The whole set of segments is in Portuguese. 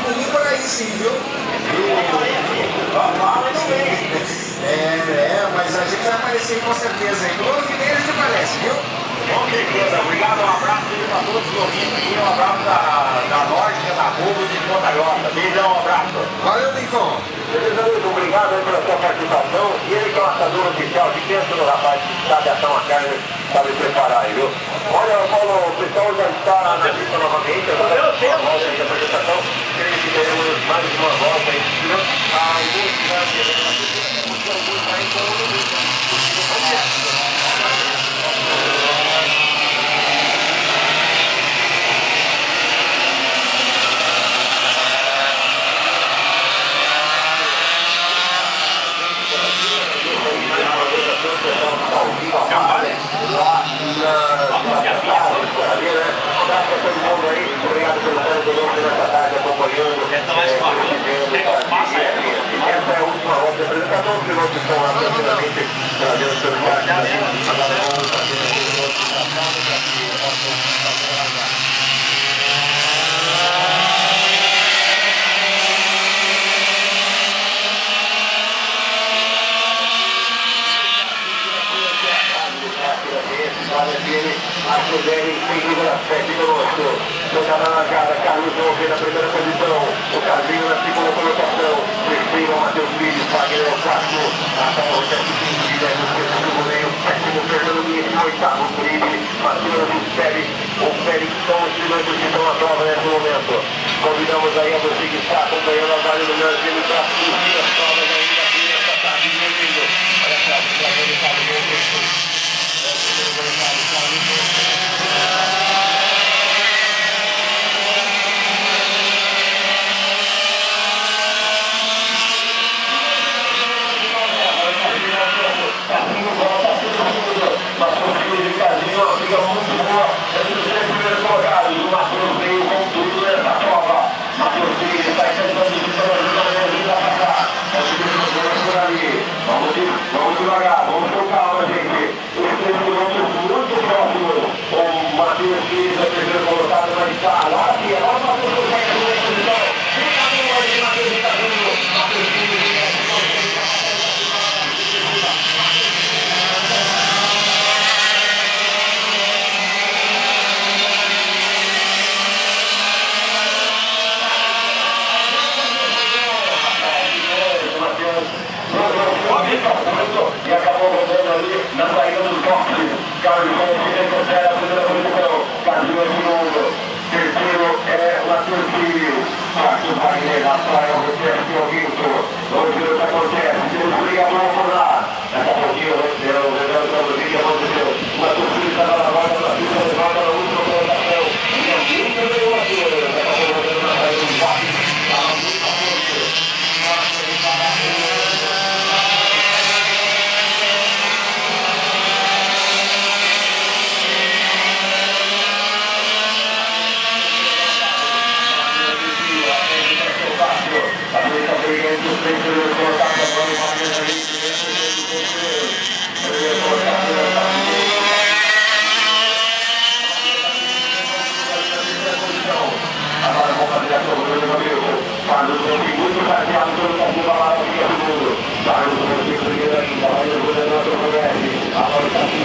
pulinho por aí sim, viu? Mas a gente vai aparecer com certeza aí. No ano que vem a gente aparece, viu? Com certeza, obrigado, um abraço para todos os ouvintes aqui, um abraço da Norte, da Rua de Ponta Grossa. Beijão, um abraço. Valeu, Lincoln. Beleza, muito obrigado aí pela sua participação. E ele que é o assador oficial, de pensa no rapaz que sabe assar uma carne, sabe preparar aí, viu? Olha, Paulo, o pessoal já está na pista novamente, agora uma volta aí da apresentação. Creio que teremos mais uma volta aí, viu? A identidade da pista, porque o grupo aí com o limite. Obrigado pelo carinho nessa tarde acompanhando. Essa é a última volta de apresentação. Os pilotos estão lá tranquilamente trazendo seus a Suzane sem dúvida 7 minutos. Jogada na largada, Carlos Volpe na primeira posição, o Casinho na segunda colocação, terceiro Matheus Pires, Wagner o quarto, Rafael Roberto Quintila no segundo meio, sétimo Fernando Guiz, oitavo Felipe, Matheus Pérez, o Félix são os pilotos que estão na prova nesse momento. Convidamos aí a você que está acompanhando a Vale do Brasil para curtir as provas ainda aqui nesta tarde de domingo. Olha só, o Flamengo está no meio. Fica muito boa, entre os 3 primeiros colocados, o Matheus veio com tudo nessa prova. Matheus Pires está tentando de toda a pra cá. Por ali. Vamos devagar, vamos com calma, gente. Os 3 quilômetros muito próximos. O Matheus Pires é o primeiro colocado, mas está lá aqui. Agora o Matheus consegue a primeira posição. Fica no ar de Matheus Pires. Matheus Pires. E acabou rodando ali na saída dos boxes. Carlos Volpe recupera a primeira posição. Casinho é segundo. Terceiro é Matheus Pires. Quarto Wagner, Rafael Roberto Quinto. Vamos ver o que acontece. Se eles brigam, vamos por lá. Daqui a pouquinho eu vou ver o que aconteceu. O Matheus Pires estava na volta da pista, levanta na última colocação. E alguém também o Matheus. Acabou rodando na saída dos boxes. Estava muito a força. Nossa, ele parou. Agora vamos fazer a sua meu amigo. Carlos Volpe muito chateado pelo Brasil balado aqui no mundo. Carlos Volpe primeiro ainda, vai derrubando o outro Roberto. Agora está aqui.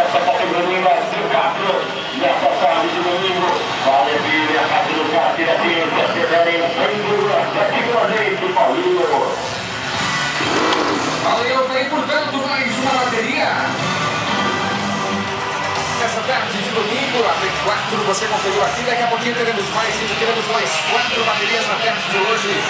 nessa categoria do Castro, nessa tarde de domingo. Vale a pena, a casa do Castro e a ciência, cederem 100,7 Paulinho. Valeu, vem portanto mais uma bateria. Essa tarde de domingo, a Play 4, você conferiu aqui. Daqui a pouquinho teremos mais 4 baterias na tarde de hoje.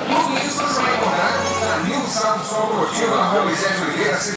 Tudo isso você vai encontrar na New Samsung Automotiva, na Rua Moisés Oliveira.